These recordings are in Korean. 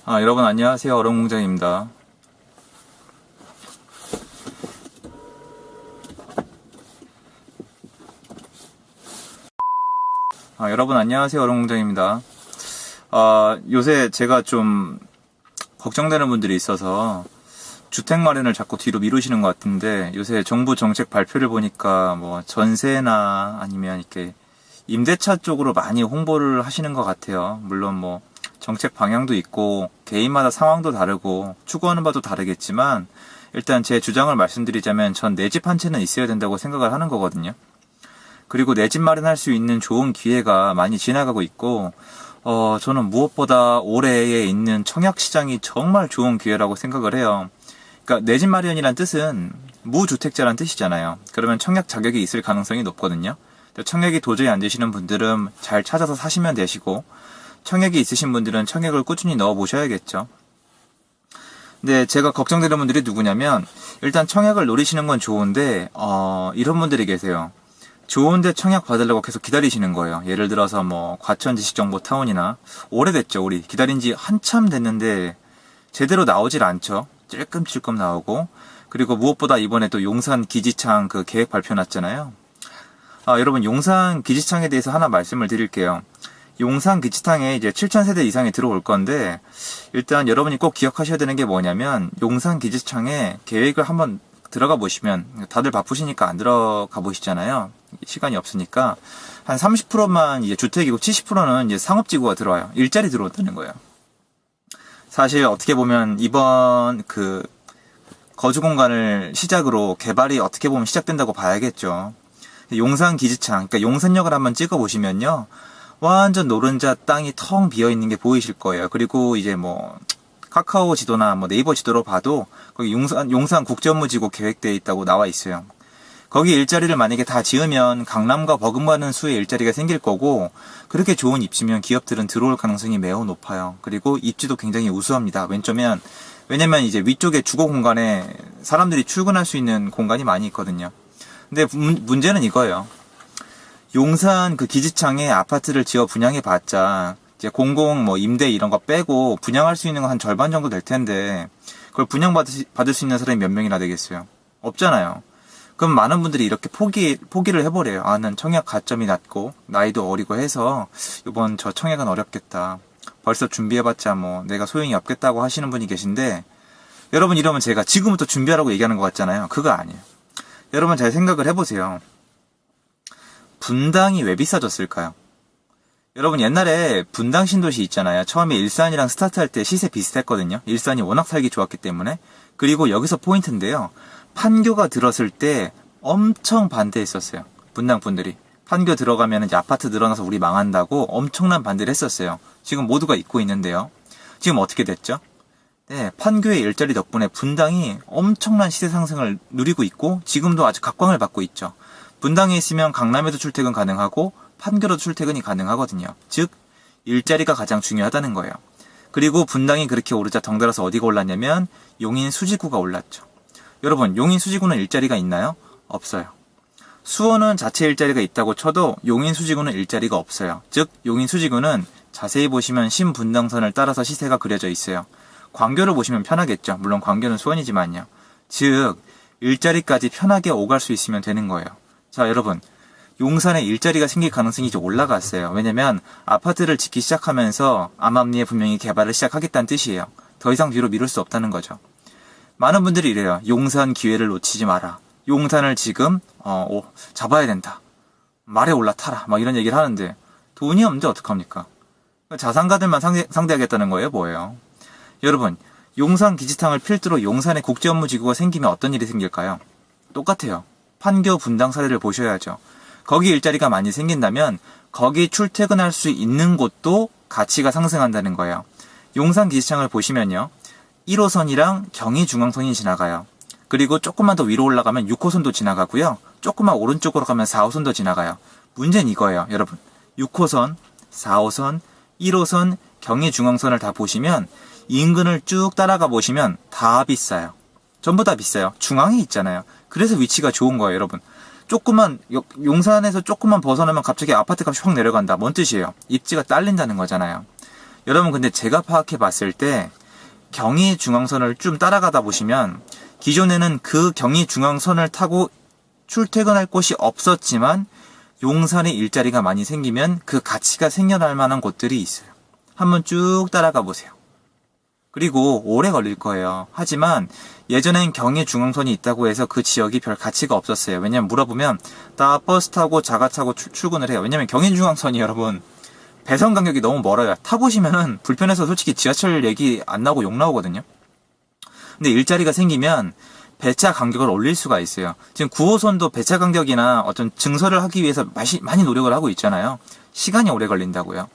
여러분 안녕하세요. 얼음공장입니다. 여러분 안녕하세요. 얼음공장입니다. 요새 제가 좀 걱정되는 분들이 있어서 주택 마련을 자꾸 뒤로 미루시는 것 같은데, 요새 정부 정책 발표를 보니까 뭐 전세나 아니면 이렇게 임대차 쪽으로 많이 홍보를 하시는 것 같아요. 물론 뭐 정책 방향도 있고 개인마다 상황도 다르고 추구하는 바도 다르겠지만, 일단 제 주장을 말씀드리자면 전 내 집 한 채는 있어야 된다고 생각을 하는 거거든요. 그리고 내 집 마련할 수 있는 좋은 기회가 많이 지나가고 있고, 저는 무엇보다 올해에 있는 청약시장이 정말 좋은 기회라고 생각을 해요. 그러니까 내 집 마련이란 뜻은 무주택자란 뜻이잖아요. 그러면 청약 자격이 있을 가능성이 높거든요. 청약이 도저히 안 되시는 분들은 잘 찾아서 사시면 되시고, 청약이 있으신 분들은 청약을 꾸준히 넣어 보셔야겠죠. 근데 제가 걱정되는 분들이 누구냐면, 일단 청약을 노리시는 건 좋은데 이런 분들이 계세요. 좋은데 청약 받으려고 계속 기다리시는 거예요. 예를 들어서 뭐 과천지식정보타운이나, 오래됐죠. 우리 기다린 지 한참 됐는데 제대로 나오질 않죠. 찔끔찔끔 나오고. 그리고 무엇보다 이번에 또 용산 기지창 그 계획 발표 났잖아요. 여러분, 용산 기지창에 대해서 하나 말씀을 드릴게요. 용산 기지창에 이제 7,000세대 이상이 들어올 건데, 일단 여러분이 꼭 기억하셔야 되는 게 뭐냐면, 용산 기지창에 계획을 한번 들어가 보시면, 다들 바쁘시니까 안 들어가 보시잖아요. 시간이 없으니까. 한 30%만 이제 주택이고 70%는 이제 상업지구가 들어와요. 일자리 들어온다는 거예요. 사실 어떻게 보면 이번 그 거주 공간을 시작으로 개발이 어떻게 보면 시작된다고 봐야겠죠. 용산 기지창, 그러니까 용산역을 한번 찍어 보시면요, 완전 노른자 땅이 텅 비어 있는 게 보이실 거예요. 그리고 이제 뭐 카카오 지도나 뭐 네이버 지도로 봐도 거기 용산 국제업무지구 계획되어 있다고 나와 있어요. 거기 일자리를 만약에 다 지으면 강남과 버금가는 수의 일자리가 생길 거고, 그렇게 좋은 입지면 기업들은 들어올 가능성이 매우 높아요. 그리고 입지도 굉장히 우수합니다. 왜냐면 이제 위쪽에 주거 공간에 사람들이 출근할 수 있는 공간이 많이 있거든요. 근데 문제는 이거예요. 용산 그 기지창에 아파트를 지어 분양해 봤자 이제 공공 뭐 임대 이런 거 빼고 분양할 수 있는 건 한 절반 정도 될 텐데, 그걸 분양받을 수 있는 사람이 몇 명이나 되겠어요? 없잖아요. 그럼 많은 분들이 이렇게 포기를 해버려요. 난 청약 가점이 낮고 나이도 어리고 해서 이번 저 청약은 어렵겠다, 벌써 준비해봤자 뭐 내가 소용이 없겠다고 하시는 분이 계신데, 여러분 이러면 제가 지금부터 준비하라고 얘기하는 것 같잖아요. 그거 아니에요. 여러분 잘 생각을 해보세요. 분당이 왜 비싸졌을까요? 여러분 옛날에 분당 신도시 있잖아요. 처음에 일산이랑 스타트할 때 시세 비슷했거든요. 일산이 워낙 살기 좋았기 때문에. 그리고 여기서 포인트인데요. 판교가 들었을 때 엄청 반대했었어요. 분당 분들이. 판교 들어가면 이제 아파트 늘어나서 우리 망한다고 엄청난 반대를 했었어요. 지금 모두가 잊고 있는데요. 지금 어떻게 됐죠? 네, 판교의 일자리 덕분에 분당이 엄청난 시세 상승을 누리고 있고, 지금도 아주 각광을 받고 있죠. 분당에 있으면 강남에도 출퇴근 가능하고 판교로도 출퇴근이 가능하거든요. 즉 일자리가 가장 중요하다는 거예요. 그리고 분당이 그렇게 오르자 덩달아서 어디가 올랐냐면 용인 수지구가 올랐죠. 여러분, 용인 수지구는 일자리가 있나요? 없어요. 수원은 자체 일자리가 있다고 쳐도 용인 수지구는 일자리가 없어요. 즉 용인 수지구는 자세히 보시면 신분당선을 따라서 시세가 그려져 있어요. 광교를 보시면 편하겠죠. 물론 광교는 수원이지만요. 즉 일자리까지 편하게 오갈 수 있으면 되는 거예요. 자, 여러분, 용산에 일자리가 생길 가능성이 이제 올라갔어요. 왜냐면 아파트를 짓기 시작하면서 암암리에 분명히 개발을 시작하겠다는 뜻이에요. 더 이상 뒤로 미룰 수 없다는 거죠. 많은 분들이 이래요. 용산 기회를 놓치지 마라. 용산을 지금 잡아야 된다. 말에 올라타라. 막 이런 얘기를 하는데 돈이 없는데 어떡합니까? 자산가들만 상대하겠다는 거예요? 뭐예요? 여러분, 용산 기지탕을 필두로 용산에 국제업무지구가 생기면 어떤 일이 생길까요? 똑같아요. 판교 분당 사례를 보셔야죠. 거기 일자리가 많이 생긴다면 거기 출퇴근할 수 있는 곳도 가치가 상승한다는 거예요. 용산 기지창을 보시면요, 1호선이랑 경의중앙선이 지나가요. 그리고 조금만 더 위로 올라가면 6호선도 지나가고요. 조금만 오른쪽으로 가면 4호선도 지나가요. 문제는 이거예요, 여러분. 6호선, 4호선, 1호선, 경의중앙선을 다 보시면 인근을 쭉 따라가 보시면 다 비싸요. 전부 다 비싸요. 중앙에 있잖아요. 그래서 위치가 좋은 거예요, 여러분. 용산에서 조금만 벗어나면 갑자기 아파트 값이 확 내려간다. 뭔 뜻이에요? 입지가 딸린다는 거잖아요. 여러분 근데 제가 파악해 봤을 때 경의 중앙선을 좀 따라가다 보시면 기존에는 그 경의 중앙선을 타고 출퇴근할 곳이 없었지만 용산에 일자리가 많이 생기면 그 가치가 생겨날 만한 곳들이 있어요. 한번 쭉 따라가 보세요. 그리고 오래 걸릴 거예요. 하지만 예전엔 경의 중앙선이 있다고 해서 그 지역이 별 가치가 없었어요. 왜냐면 물어보면 다 버스 타고 자가 타고 출근을 해요. 왜냐면 경의 중앙선이 여러분 배선 간격이 너무 멀어요. 타보시면은 불편해서 솔직히 지하철 얘기 안 나오고 욕 나오거든요. 근데 일자리가 생기면 배차 간격을 올릴 수가 있어요. 지금 9호선도 배차 간격이나 어떤 증설을 하기 위해서 많이 노력을 하고 있잖아요. 시간이 오래 걸린다고요.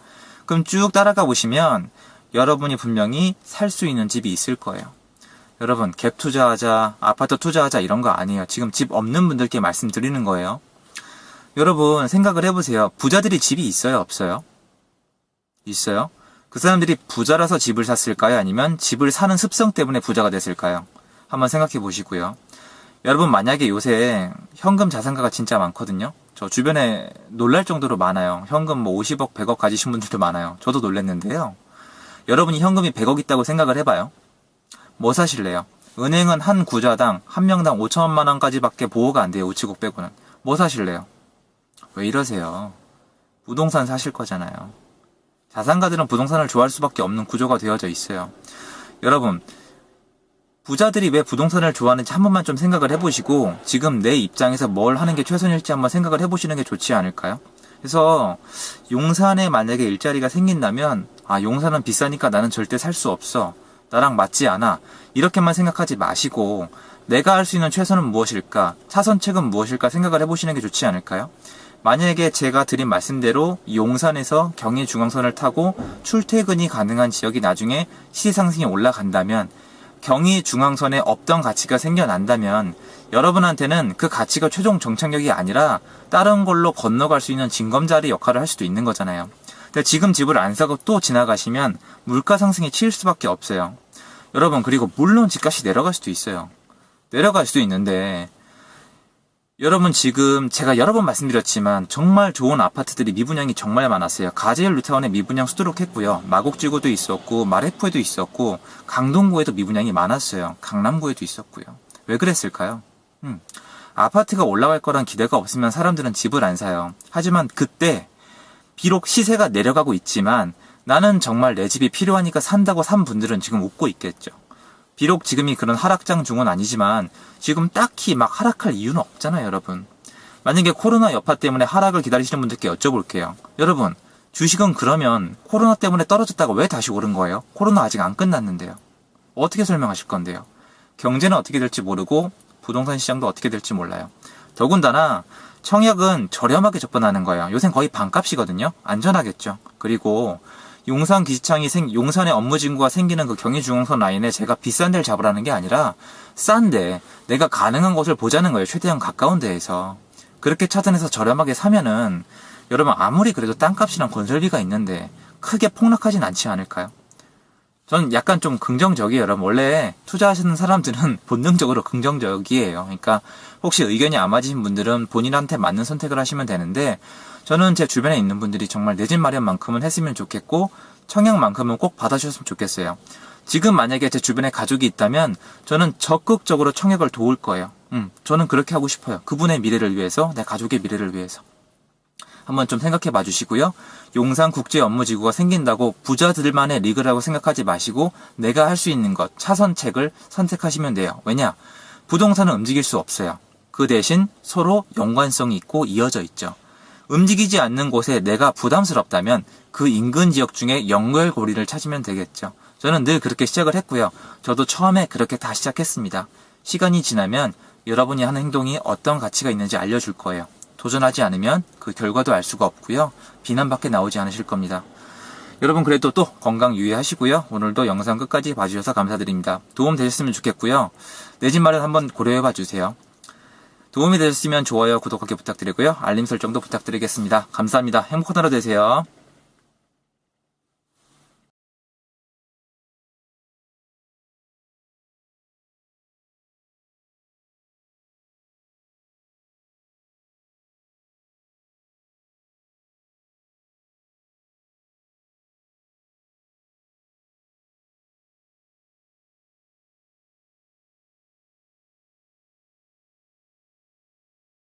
그럼 쭉 따라가 보시면 여러분이 분명히 살 수 있는 집이 있을 거예요. 여러분 갭 투자하자, 아파트 투자하자 이런 거 아니에요. 지금 집 없는 분들께 말씀드리는 거예요. 여러분 생각을 해보세요. 부자들이 집이 있어요? 없어요? 있어요? 그 사람들이 부자라서 집을 샀을까요? 아니면 집을 사는 습성 때문에 부자가 됐을까요? 한번 생각해 보시고요. 여러분 만약에 요새 현금 자산가가 진짜 많거든요. 저 주변에 놀랄 정도로 많아요. 현금 뭐 50억, 100억 가지신 분들도 많아요. 저도 놀랐는데요. 여러분이 현금이 100억 있다고 생각을 해봐요. 뭐 사실래요? 은행은 한 구자당 한 명당 5천만 원까지밖에 보호가 안 돼요. 우측국 빼고는. 뭐 사실래요? 왜 이러세요? 부동산 사실 거잖아요. 자산가들은 부동산을 좋아할 수밖에 없는 구조가 되어져 있어요. 여러분 부자들이 왜 부동산을 좋아하는지 한 번만 좀 생각을 해보시고 지금 내 입장에서 뭘 하는 게 최선일지 한번 생각을 해보시는 게 좋지 않을까요? 그래서 용산에 만약에 일자리가 생긴다면 용산은 비싸니까 나는 절대 살 수 없어. 나랑 맞지 않아. 이렇게만 생각하지 마시고 내가 할 수 있는 최선은 무엇일까? 차선책은 무엇일까 생각을 해보시는 게 좋지 않을까요? 만약에 제가 드린 말씀대로 용산에서 경의 중앙선을 타고 출퇴근이 가능한 지역이 나중에 시세상승이 올라간다면 경의 중앙선에 없던 가치가 생겨난다면 여러분한테는 그 가치가 최종 정착력이 아니라 다른 걸로 건너갈 수 있는 징검다리 역할을 할 수도 있는 거잖아요. 근데 지금 집을 안 사고 또 지나가시면 물가 상승이 치일 수밖에 없어요. 여러분 그리고 물론 집값이 내려갈 수도 있어요. 내려갈 수도 있는데 여러분 지금 제가 여러 번 말씀드렸지만 정말 좋은 아파트들이 미분양이 정말 많았어요. 가재열 뉴타운에 미분양 수두룩했고요. 마곡지구도 있었고 마레포에도 있었고 강동구에도 미분양이 많았어요. 강남구에도 있었고요. 왜 그랬을까요? 아파트가 올라갈 거란 기대가 없으면 사람들은 집을 안 사요. 하지만 그때 비록 시세가 내려가고 있지만 나는 정말 내 집이 필요하니까 산다고 산 분들은 지금 웃고 있겠죠. 비록 지금이 그런 하락장 중은 아니지만 지금 딱히 막 하락할 이유는 없잖아요, 여러분. 만약에 코로나 여파 때문에 하락을 기다리시는 분들께 여쭤볼게요. 여러분, 주식은 그러면 코로나 때문에 떨어졌다가 왜 다시 오른 거예요? 코로나 아직 안 끝났는데요. 어떻게 설명하실 건데요? 경제는 어떻게 될지 모르고 부동산 시장도 어떻게 될지 몰라요. 더군다나 청약은 저렴하게 접근하는 거예요. 요새는 거의 반값이거든요. 안전하겠죠. 그리고 용산 기지창이 용산의 업무 진구가 생기는 그 경의중앙선 라인에 제가 비싼 데를 잡으라는 게 아니라 싼데 내가 가능한 곳을 보자는 거예요. 최대한 가까운 데에서. 그렇게 차선에서 저렴하게 사면은 여러분 아무리 그래도 땅값이랑 건설비가 있는데 크게 폭락하진 않지 않을까요? 저는 약간 좀 긍정적이에요. 여러분 원래 투자하시는 사람들은 본능적으로 긍정적이에요. 그러니까 혹시 의견이 안 맞으신 분들은 본인한테 맞는 선택을 하시면 되는데 저는 제 주변에 있는 분들이 정말 내 집 마련만큼은 했으면 좋겠고 청약만큼은 꼭 받아주셨으면 좋겠어요. 지금 만약에 제 주변에 가족이 있다면 저는 적극적으로 청약을 도울 거예요. 저는 그렇게 하고 싶어요. 그분의 미래를 위해서, 내 가족의 미래를 위해서. 한번 좀 생각해 봐 주시고요. 용산국제업무지구가 생긴다고 부자들만의 리그라고 생각하지 마시고 내가 할 수 있는 것, 차선책을 선택하시면 돼요. 왜냐? 부동산은 움직일 수 없어요. 그 대신 서로 연관성이 있고 이어져 있죠. 움직이지 않는 곳에 내가 부담스럽다면 그 인근 지역 중에 연결고리를 찾으면 되겠죠. 저는 늘 그렇게 시작을 했고요. 저도 처음에 그렇게 다 시작했습니다. 시간이 지나면 여러분이 하는 행동이 어떤 가치가 있는지 알려줄 거예요. 도전하지 않으면 그 결과도 알 수가 없고요. 비난밖에 나오지 않으실 겁니다. 여러분 그래도 또 건강 유의하시고요. 오늘도 영상 끝까지 봐주셔서 감사드립니다. 도움 되셨으면 좋겠고요. 내 집 마련 한번 고려해봐 주세요. 도움이 되셨으면 좋아요, 구독하기 부탁드리고요. 알림 설정도 부탁드리겠습니다. 감사합니다. 행복한 하루 되세요.